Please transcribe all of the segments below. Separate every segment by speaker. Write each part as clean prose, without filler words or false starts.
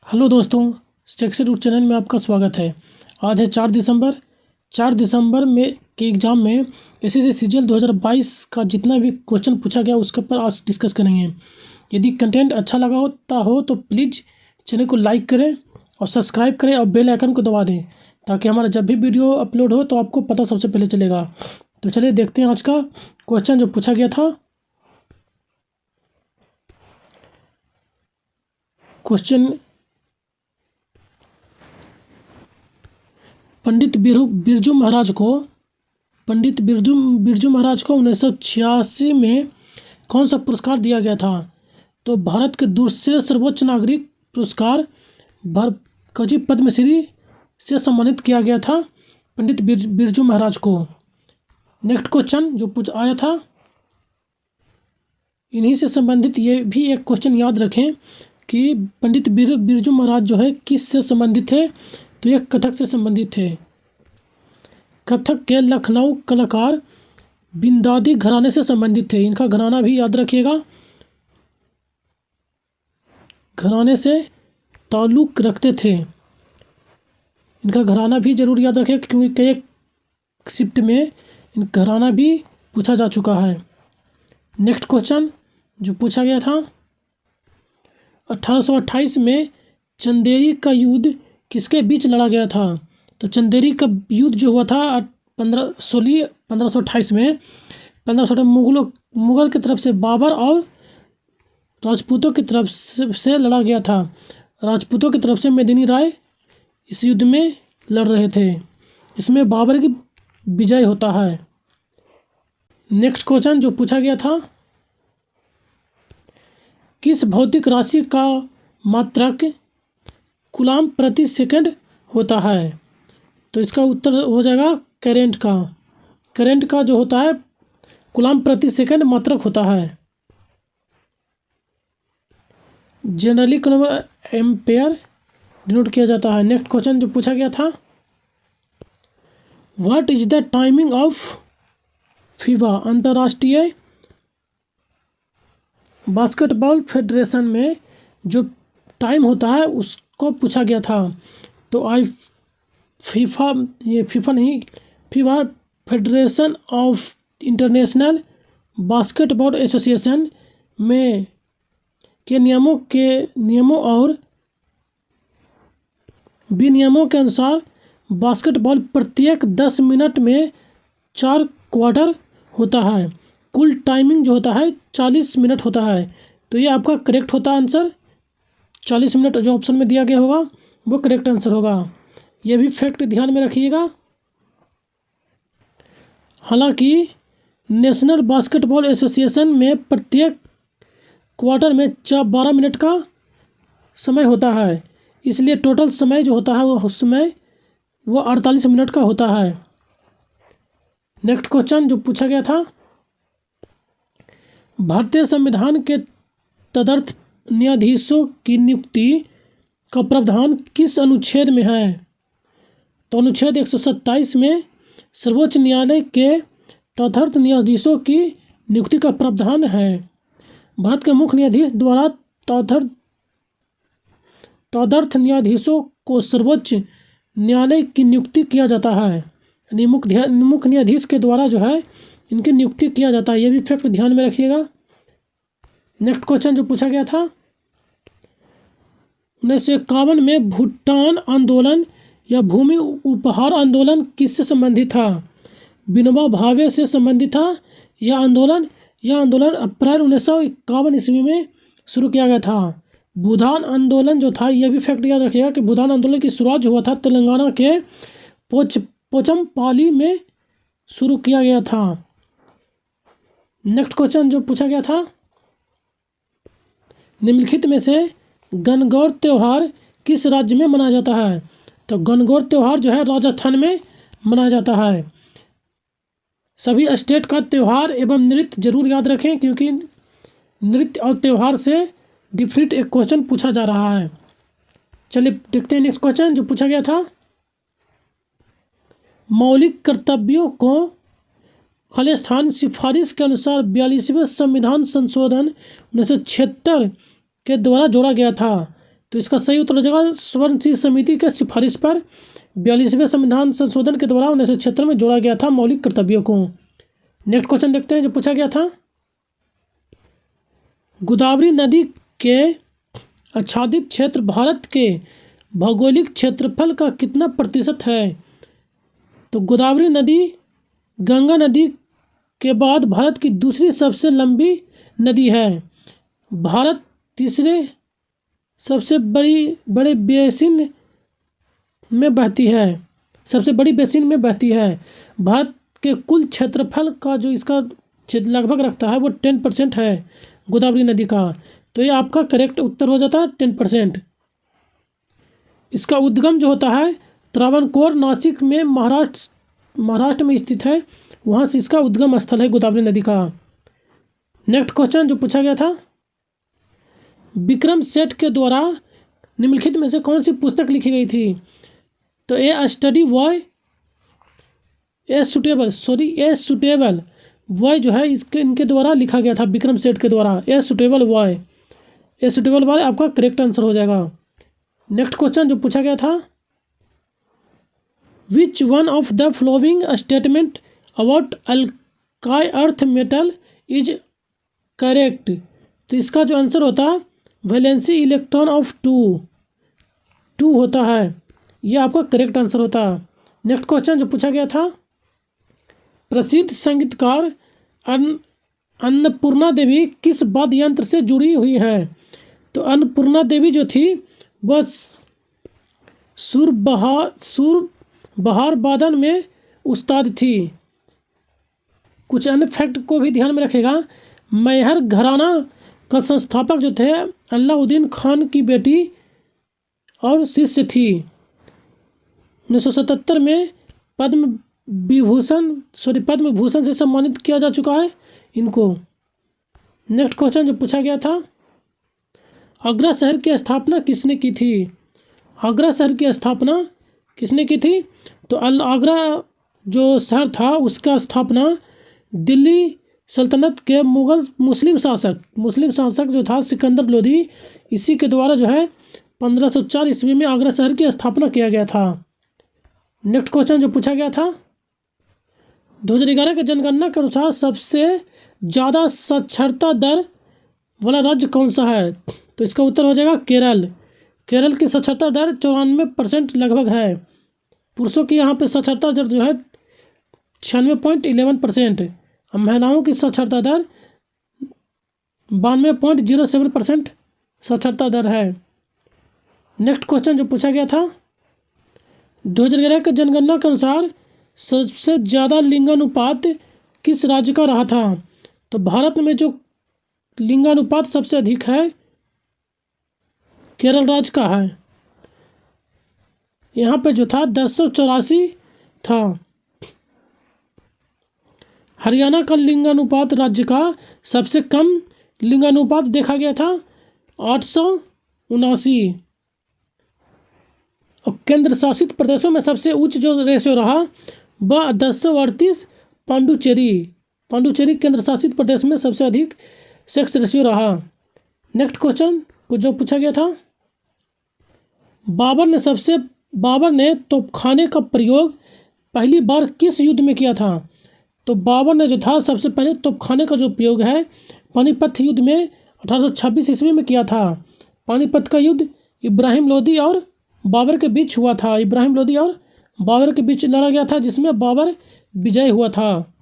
Speaker 1: Hello दोस्तों, structure root channel में आपका स्वागत है। आज है 4 दिसंबर। 4 दिसंबर में के एग्ज़ाम में एसएससी सीजीएल 2022 का जितना भी क्वेश्चन पूछा गया उसके ऊपर आज डिस्कस करेंगे। यदि कंटेंट अच्छा लगा होता हो तो प्लीज़ चैनल को लाइक करें और सब्सक्राइब करें और बेल आइकन को दबा दें ताकि हमारा जब भी वीडियो अपलोड हो तो आपको पता सबसे पहले चलेगा। तो चलिए देखते हैं आज का क्वेश्चन जो पूछा गया था। क्वेश्चन पंडित बिरजू महाराज को 1986 में कौन सा पुरस्कार दिया गया था? तो भारत के दूसरे सर्वोच्च नागरिक पुरस्कार पद्मश्री से सम्मानित किया गया था पंडित बिरजू महाराज को। नेक्स्ट क्वेश्चन जो आया था इन्हीं से संबंधित ये भी एक क्वेश्चन याद रखें कि पंडित बिरजू महाराज जो है किस से संबंधित है? तो यह कथक से संबंधित थे। कथक के लखनऊ कलाकार बिंदादी घराने से संबंधित थे। इनका घराना भी याद रखिएगा, घराने से ताल्लुक़ रखते थे। इनका घराना भी जरूर याद रखें क्योंकि कई शिफ्ट में इन घराना भी पूछा जा चुका है। नेक्स्ट क्वेश्चन जो पूछा गया था 1828 में चंदेरी का युद्ध किसके बीच लड़ा गया था? तो चंदेरी का युद्ध जो हुआ था 1528 में 1500 मुगल की तरफ से बाबर और राजपूतों की तरफ से लड़ा गया था। राजपूतों की तरफ से मेदिनी राय इस युद्ध में लड़ रहे थे। इसमें बाबर की विजय होता है। नेक्स्ट क्वेश्चन जो पूछा गया था किस भौतिक राशि का मात्रक कूलाम प्रति सेकंड होता है? तो इसका उत्तर हो जाएगा करेंट का। करेंट का जो होता है कूलाम प्रति सेकंड मात्रक होता है। जनरली एम्पेयर डिनोट किया जाता है। नेक्स्ट क्वेश्चन जो पूछा गया था what is the timing of FIFA अंतर्राष्ट्रीय बास्केटबॉल फेडरेशन में जो टाइम होता है उसको पूछा गया था। तो FIFA federation of international basketball association में के नियमों और विनियमों के अनुसार बास्केटबॉल प्रत्येक 10 मिनट में 4 क्वार्टर होता है। कुल टाइमिंग जो होता है 40 मिनट होता है। तो ये आपका करेक्ट होता है आंसर। 40 मिनट जो ऑप्शन में दिया गया होगा वो करेक्ट आंसर होगा। ये भी फैक्ट ध्यान में रखिएगा। हालांकि नेशनल बास्केटबॉल एसोसिएशन में प्रत्येक क्वार्टर में 12 मिनट का समय होता है, इसलिए टोटल समय जो होता है वो 48 मिनट का होता है। नेक्स्ट क्वेश्चन जो पूछा गया था भारतीय संविधान के तदर्थ न्यायाधीशों की नियुक्ति का प्रावधान किस अनुच्छेद में है? तो अनुच्छेद 127 में सर्वोच्च न्यायालय के तदर्थ न्यायाधीशों की नियुक्ति का प्रावधान है। भारत के मुख्य न्यायाधीश द्वारा तदर्थ न्यायाधीशों को सर्वोच्च न्यायालय की नियुक्ति किया जाता है। यानी मुख्य न्यायाधीश के द्वारा जो है इनकी नियुक्ति किया जाता है। ये भी फैक्ट ध्यान में रखिएगा। नेक्स्ट क्वेश्चन जो पूछा गया था 1951 में भूटान आंदोलन या भूमि उपहार आंदोलन किससे संबंधित था? विनोबा भावे से संबंधित था। यह आंदोलन अप्रैल 1951 ईस्वी में शुरू किया गया था। भूदान आंदोलन जो था यह भी फैक्ट याद रखिएगा कि भूदान आंदोलन की शुरुआत जो हुआ था तेलंगाना के पोचमपल्ली में शुरू किया गया था। नेक्स्ट क्वेश्चन जो पूछा गया था निम्नलिखित में से गणगौर त्यौहार किस राज्य में मनाया जाता है? तो गणगौर त्यौहार जो है राजस्थान में मनाया जाता है। सभी स्टेट का त्यौहार एवं नृत्य जरूर याद रखें क्योंकि नृत्य और त्यौहार से डिफरेंट एक क्वेश्चन पूछा जा रहा है। चलिए देखते हैं नेक्स्ट क्वेश्चन जो पूछा गया था मौलिक कर्तव्यों को खालिस्तान सिफारिश के अनुसार 42वें संविधान संशोधन 1976 के द्वारा जोड़ा गया था। तो इसका सही उत्तर हो जाएगा स्वर्ण सिंह समिति के सिफारिश पर 42वें संविधान संशोधन के द्वारा 1976 में जोड़ा गया था मौलिक कर्तव्यों को। नेक्स्ट क्वेश्चन देखते हैं जो पूछा गया था। गोदावरी नदी के आच्छादित क्षेत्र भारत के भौगोलिक क्षेत्रफल का कितना प्रतिशत है? तो गोदावरी नदी गंगा नदी के बाद भारत की दूसरी सबसे लंबी नदी है। भारत तीसरे सबसे बड़े बेसिन में बहती है, सबसे बड़ी बेसिन में बहती है। भारत के कुल क्षेत्रफल का जो इसका लगभग रखता है वो 10% है गोदावरी नदी का। तो ये आपका करेक्ट उत्तर हो जाता है 10%। इसका उद्गम जो होता है त्रावणकोर नासिक में महाराष्ट्र में स्थित है, वहाँ से इसका उद्गम स्थल है गोदावरी नदी का। नेक्स्ट क्वेश्चन जो पूछा गया था, विक्रम सेठ के द्वारा निम्नलिखित में से कौन सी पुस्तक लिखी गई थी? तो ए सुटेबल वॉय जो है इनके द्वारा लिखा गया था, विक्रम सेठ के द्वारा। ए सुटेबल वॉय आपका करेक्ट आंसर हो जाएगा। नेक्स्ट क्वेश्चन जो पूछा गया था, which one of the following statement about algae earth metal is correct? तो इसका जो आंसर होता है वैलेंसी इलेक्ट्रॉन ऑफ 2 होता है, ये आपका करेक्ट आंसर होता है। नेक्स्ट क्वेश्चन जो पूछा गया था, प्रसिद्ध संगीतकार अन्नपूर्णा देवी किस वाद्य यंत्र से जुड़ी हुई है? तो अन्नपूर्णा देवी जो थी वह सुर बहार वादन में उस्ताद थी। कुछ अन्य फैक्ट को भी ध्यान में रखेगा। मैहर घराना का संस्थापक जो थे अलाउद्दीन खान की बेटी और शिष्य थी। 1977 में पद्म भूषण से सम्मानित किया जा चुका है इनको। नेक्स्ट क्वेश्चन जो पूछा गया था, आगरा शहर की स्थापना किसने की थी? आगरा शहर की स्थापना किसने की थी? तो आगरा जो शहर था उसका स्थापना दिल्ली सल्तनत के मुस्लिम शासक जो था सिकंदर लोदी, इसी के द्वारा जो है 1504 ईस्वी में आगरा शहर की स्थापना किया गया था। नेक्स्ट क्वेश्चन जो पूछा गया था, 2011 के जनगणना के अनुसार सबसे ज़्यादा साक्षरता दर वाला राज्य कौन सा है? तो इसका उत्तर हो जाएगा केरल। केरल की साक्षरता दर 94% लगभग है। पुरुषों की यहाँ पे साक्षरता दर जो है 96.11%, और महिलाओं की साक्षरता दर 92.07% साक्षरता दर है। नेक्स्ट क्वेश्चन जो पूछा गया था, 2011 के जनगणना के अनुसार सबसे ज़्यादा लिंगानुपात किस राज्य का रहा था? तो भारत में जो लिंगानुपात सबसे अधिक है केरल राज्य का है। यहाँ पे जो था 1084 था। हरियाणा का लिंगानुपात राज्य का सबसे कम लिंगानुपात देखा गया था 879। और केंद्र शासित प्रदेशों में सबसे उच्च जो रेशियो रहा वह 1038 पांडुचेरी केंद्र शासित प्रदेश में सबसे अधिक सेक्स रेशियो रहा। नेक्स्ट क्वेश्चन को जो पूछा गया था, बाबर ने तोपखाने का प्रयोग पहली बार किस युद्ध में किया था? तो बाबर ने जो था सबसे पहले तोपखाने का जो प्रयोग है पानीपत युद्ध में 1826 ईस्वी में किया था। पानीपत का युद्ध इब्राहिम लोदी और बाबर के बीच हुआ था। इब्राहिम लोदी और बाबर के बीच लड़ा गया था, जिसमें बाबर विजय हुआ था।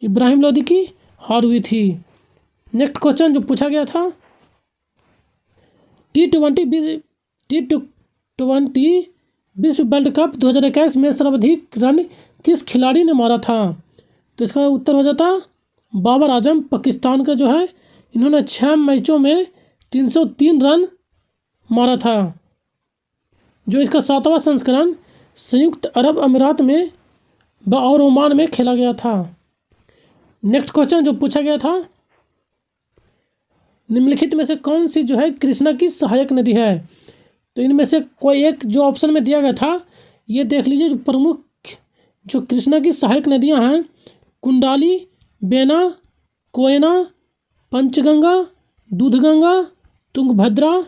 Speaker 1: इब्राहिम लोदी की हार हुई थी। नेक्स्ट क्वेश्चन जो पूछा गया था, T20 विश्व वर्ल्ड कप 2021 में सर्वाधिक रन किस खिलाड़ी ने मारा था? तो इसका उत्तर हो जाता बाबर आजम, पाकिस्तान का जो है। इन्होंने 6 मैचों में 303 रन मारा था। जो इसका 7वां संस्करण संयुक्त अरब अमीरात में और ओमान में खेला गया था। नेक्स्ट क्वेश्चन जो पूछा गया था, निम्नलिखित में से कौन सी जो है कृष्णा की सहायक नदी है? तो इनमें से कोई एक जो ऑप्शन में दिया गया था ये देख लीजिए। जो प्रमुख जो कृष्णा की सहायक नदियां हैं कुंडाली, बेना, कोयना, पंचगंगा, दूधगंगा तुंगभद्रा,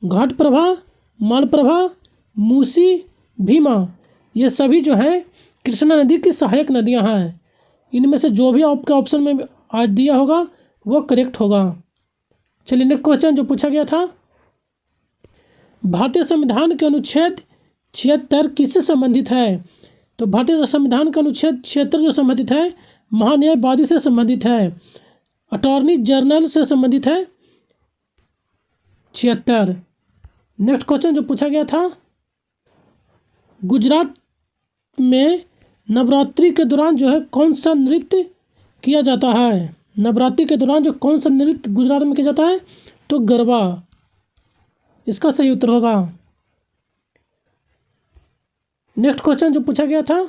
Speaker 1: घाटप्रभा, मालप्रभा, मूसी, भीमा, ये सभी जो है कृष्णा नदी की सहायक नदियां हैं। इनमें से जो भी आपका ऑप्शन में आज दिया होगा वो करेक्ट होगा। चलिए नेक्स्ट क्वेश्चन जो पूछा गया था, भारतीय संविधान के अनुच्छेद 76 किससे संबंधित है? तो भारतीय संविधान का अनुच्छेद 76 जो संबंधित है महान्यायवादी से संबंधित है, अटॉर्नी जनरल से संबंधित है 76। नेक्स्ट क्वेश्चन जो पूछा गया था, गुजरात में नवरात्रि के दौरान जो है कौन सा नृत्य किया जाता है? नवरात्रि के दौरान जो कौन सा नृत्य गुजरात में किया जाता है? तो गरबा इसका सही उत्तर होगा। नेक्स्ट क्वेश्चन जो पूछा गया था,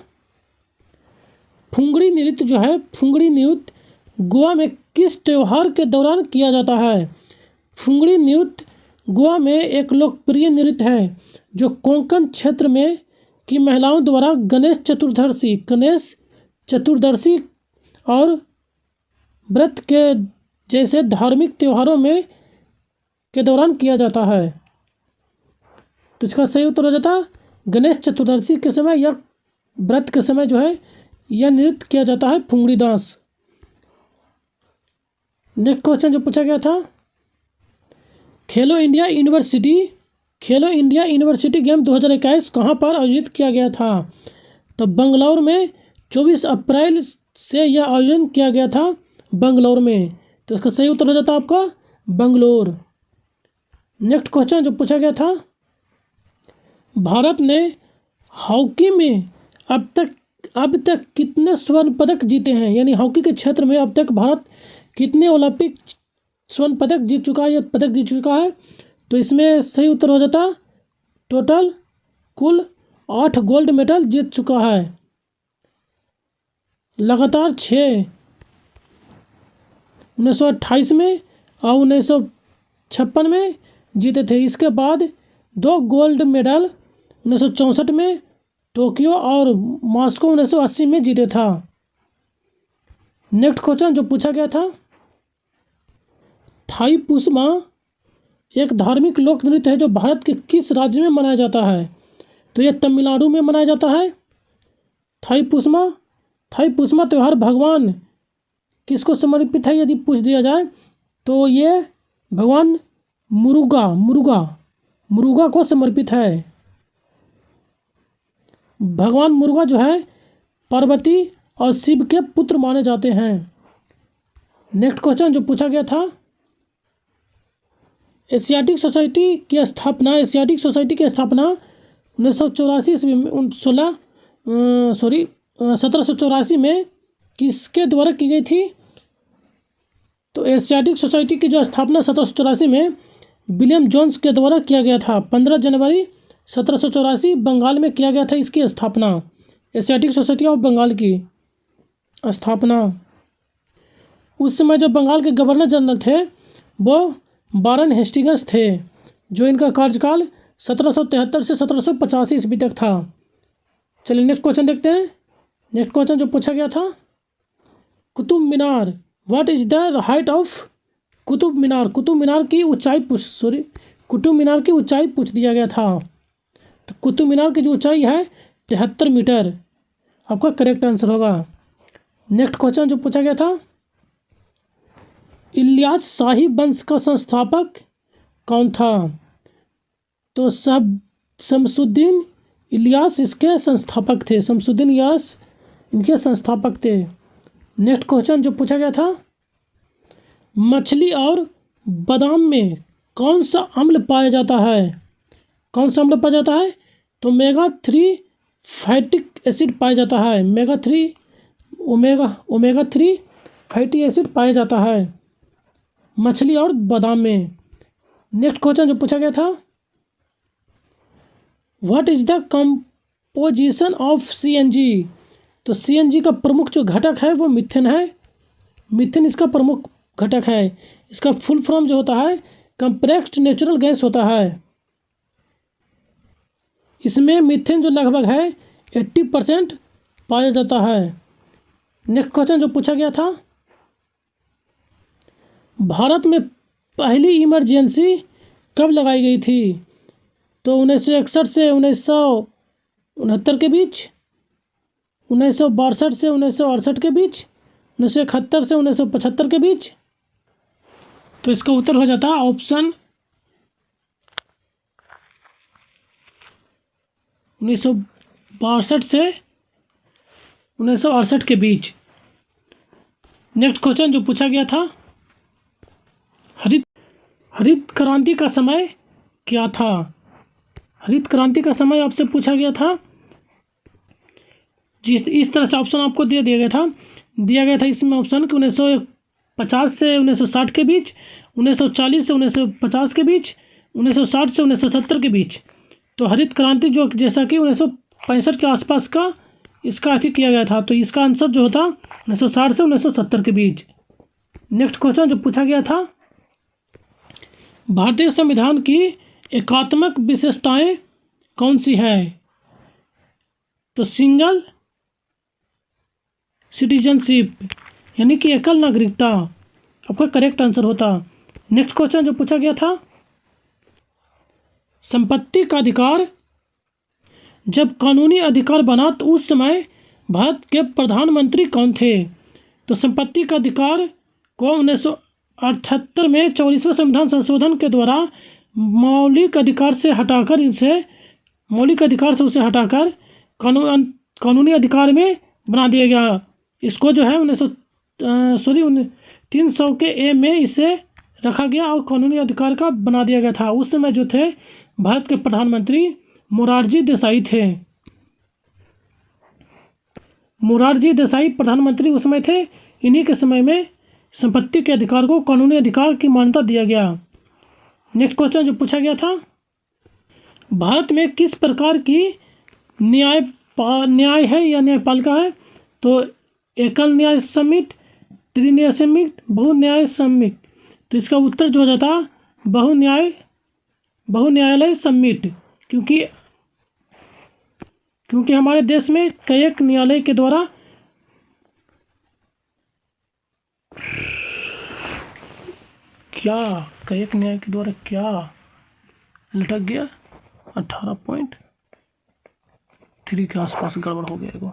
Speaker 1: फुंगड़ी नृत्य जो है, फुंगड़ी नृत्य गोवा में किस त्योहार के दौरान किया जाता है? फुंगड़ी नृत्य गोवा में एक लोकप्रिय नृत्य है जो कोंकण क्षेत्र में की महिलाओं द्वारा गणेश चतुर्दशी और व्रत के जैसे धार्मिक त्योहारों में के दौरान किया जाता है। तो इसका सही उत्तर हो जाता गणेश चतुर्दशी के समय या व्रत के समय जो है यह नृत्य किया जाता है फुंगड़ी डांस। नेक्स्ट क्वेश्चन जो पूछा गया था, खेलो इंडिया यूनिवर्सिटी गेम 2021 कहाँ पर आयोजित किया गया था? तो बंगलौर में 24 अप्रैल से यह आयोजन किया गया था बंगलौर में। तो इसका सही उत्तर हो जाता आपका बंगलोर। नेक्स्ट क्वेश्चन जो पूछा गया था, भारत ने हॉकी में अब तक कितने स्वर्ण पदक जीते हैं? यानी हॉकी के क्षेत्र में अब तक भारत कितने ओलंपिक स्वर्ण पदक जीत चुका है या पदक जीत चुका है? तो इसमें सही उत्तर हो जाता टोटल कुल 8 गोल्ड मेडल जीत चुका है, लगातार 6 1928 में और 1956 में जीते थे। इसके बाद 2 गोल्ड मेडल 1964 में टोक्यो और मॉस्को 1980 में जीते था। नेक्स्ट क्वेश्चन जो पूछा गया था, थाईपुसमा एक धार्मिक लोक नृत्य है जो भारत के किस राज्य में मनाया जाता है? तो यह तमिलनाडु में मनाया जाता है। थाईपुसमा त्यौहार भगवान किसको समर्पित है यदि पूछ दिया जाए तो ये भगवान मुरुगा को समर्पित है। भगवान मुरुगा जो है पार्वती और शिव के पुत्र माने जाते हैं। नेक्स्ट क्वेश्चन जो पूछा गया था, एशियाटिक सोसाइटी की स्थापना 1784 में 1784 में किसके द्वारा की गई थी? तो एशियाटिक सोसाइटी की जो स्थापना 1784 में विलियम जोन्स के द्वारा किया गया था। 15 जनवरी 1784 बंगाल में किया गया था इसकी स्थापना, एशियाटिक सोसाइटी ऑफ बंगाल की स्थापना। उस समय जो बंगाल के गवर्नर जनरल थे वो वारन हेस्टिंग्स थे, जो इनका कार्यकाल 1773 से 1785 ईस्वी तक था। चलिए नेक्स्ट क्वेश्चन देखते हैं। नेक्स्ट क्वेश्चन जो पूछा गया था, Qutub Minar, what is the height of Qutub Minar? Qutub Minar की ऊंचाई पूछ दिया गया था। तो कुतुब मीनार की जो ऊंचाई है 73 मीटर आपका करेक्ट आंसर होगा। नेक्स्ट क्वेश्चन जो पूछा गया था, इलियास शाही वंश का संस्थापक कौन था? तो शमसुद्दीन इलियास इसके संस्थापक थे, शमसुद्दीन इलियास इनके संस्थापक थे। नेक्स्ट क्वेश्चन जो पूछा गया था, मछली और बादाम में कौन सा अम्ल पाया जाता है? कौन सा अम्ल पाया जाता है? तो ओमेगा 3 फैटिक एसिड पाया जाता है। ओमेगा 3 फैटी एसिड पाया जाता है मछली और बादाम में। नेक्स्ट क्वेश्चन जो पूछा गया था, what is the composition of CNG? तो सीएनजी का प्रमुख जो घटक है वो मीथेन है। मीथेन इसका प्रमुख घटक है। इसका फुल फॉर्म जो होता है कंप्रेस्ड नेचुरल गैस होता है। इसमें मीथेन जो लगभग है 80% पाया जाता है। नेक्स्ट क्वेश्चन जो पूछा गया था, भारत में पहली इमरजेंसी कब लगाई गई थी? तो 1961 से 1969 के बीच, 1962 से 1968 के बीच, 1971 से 1975 के बीच। तो इसका उत्तर हो जाता है ऑप्शन 1962 से 1968 के बीच। नेक्स्ट क्वेश्चन जो पूछा गया था, हरित क्रांति का समय क्या था? हरित क्रांति का समय आपसे पूछा गया था। जिस इस तरह से ऑप्शन आपको दिया गया था इसमें ऑप्शन कि 1950 से 1960 के बीच, 1940 से 1950 के बीच, 1960 से 1970 के बीच। तो हरित क्रांति जो जैसा कि 1965 के आसपास का इसका अति किया गया था, तो इसका आंसर जो होता 1960 से 1970 के बीच। नेक्स्ट क्वेश्चन जो पूछा गया था, भारतीय संविधान की एकात्मक विशेषताएं कौन सी है? तो सिंगल सिटीजनशिप यानी कि एकल नागरिकता आपका करेक्ट आंसर होता। नेक्स्ट क्वेश्चन जो पूछा गया था, संपत्ति का अधिकार जब कानूनी अधिकार बना तो उस समय भारत के प्रधानमंत्री कौन थे? तो संपत्ति का अधिकार को 1978 में 44वें संविधान संशोधन के द्वारा मौलिक अधिकार से उसे हटाकर कानूनी अधिकार में बना दिया गया। इसको जो है 300 के ए में इसे रखा गया और कानूनी अधिकार का बना दिया गया था। उस समय जो थे भारत के प्रधानमंत्री मोरारजी देसाई थे। मोरारजी देसाई प्रधानमंत्री उस समय थे। इन्हीं के समय में संपत्ति के अधिकार को कानूनी अधिकार की मान्यता दिया गया। नेक्स्ट क्वेश्चन जो पूछा गया था, भारत में किस प्रकार की न्याय है या न्यायपालिका है? तो एकल न्याय समिट, त्रिन्याय समिट, बहुन्याय समिट। तो इसका उत्तर जो हो जाता बहुन्यायालय समिट, क्योंकि हमारे देश में कई न्यायालय के द्वारा क्या लटक गया 18.3 के आसपास गड़बड़ हो गया।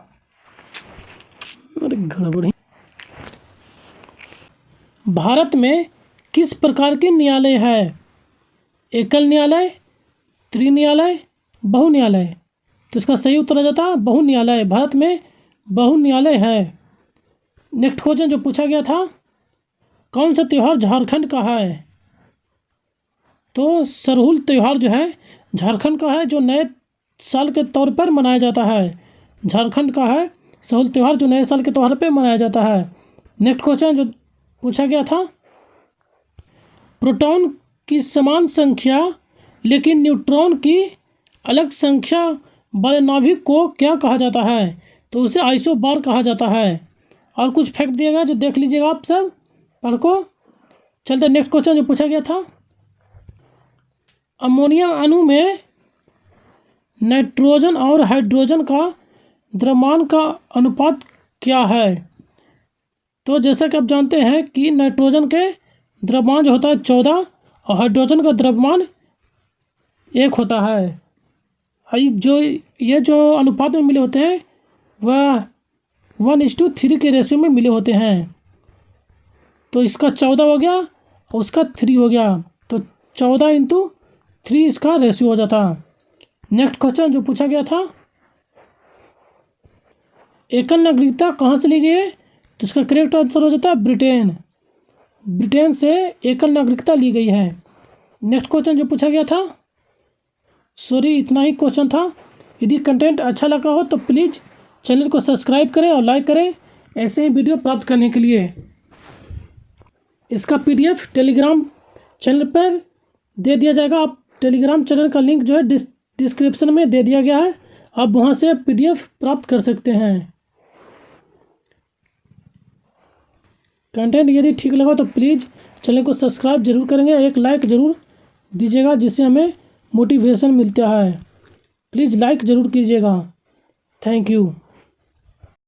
Speaker 1: अरे गड़बड़ ही। भारत में किस प्रकार के न्यायालय है? एकल न्यायालय, त्रिन्यायालय, बहुन्यायालय। तो इसका सही उत्तर हो जाता बहुन्यायालय। भारत में बहुन्यायालय है। नेक्स्ट क्वेश्चन जो पूछा गया था, कौन सा त्यौहार झारखंड का है? तो सरहुल त्यौहार जो है झारखंड का है, जो नए साल के तौर पर मनाया जाता है। झारखंड का है सरहुल त्यौहार, जो नए साल के त्यौहार पर मनाया जाता है। नेक्स्ट क्वेश्चन जो पूछा गया था, प्रोटॉन की समान संख्या लेकिन न्यूट्रॉन की अलग संख्या वाले नाभिक को क्या कहा जाता है? तो उसे आइसोबार कहा जाता है। और कुछ फैक्ट दिया गया जो देख लीजिएगा आप सब पढ़ को। चलते नेक्स्ट क्वेश्चन जो पूछा गया था, अमोनियम अणु में नाइट्रोजन और हाइड्रोजन का द्रव्यमान का अनुपात क्या है? तो जैसा कि आप जानते हैं कि नाइट्रोजन के द्रव्यमान जो होता है 14 और हाइड्रोजन का द्रव्यमान 1 होता है। ये जो अनुपात में मिले होते हैं वह 1:3 के रेशियो में मिले होते हैं। तो इसका 14 हो गया और उसका 3 हो गया, तो 14:3 इसका रेशियो हो जाता। नेक्स्ट क्वेश्चन जो पूछा गया था, एकल नागरिकता कहाँ से ली गई है? तो इसका करेक्ट आंसर हो जाता है ब्रिटेन से एकल नागरिकता ली गई है। नेक्स्ट क्वेश्चन जो पूछा गया था, इतना ही क्वेश्चन था। यदि कंटेंट अच्छा लगा हो तो प्लीज़ चैनल को सब्सक्राइब करें और लाइक करें ऐसे ही वीडियो प्राप्त करने के लिए। इसका PDF टेलीग्राम चैनल पर दे दिया जाएगा। आप टेलीग्राम चैनल का लिंक जो है डिस्क्रिप्शन में दे दिया गया है, आप वहाँ से PDF प्राप्त कर सकते हैं। कंटेंट यदि ठीक लगा तो प्लीज़ चैनल को सब्सक्राइब जरूर करेंगे, एक लाइक ज़रूर दीजिएगा जिससे हमें मोटिवेशन मिलता है। प्लीज़ लाइक ज़रूर कीजिएगा। Thank you.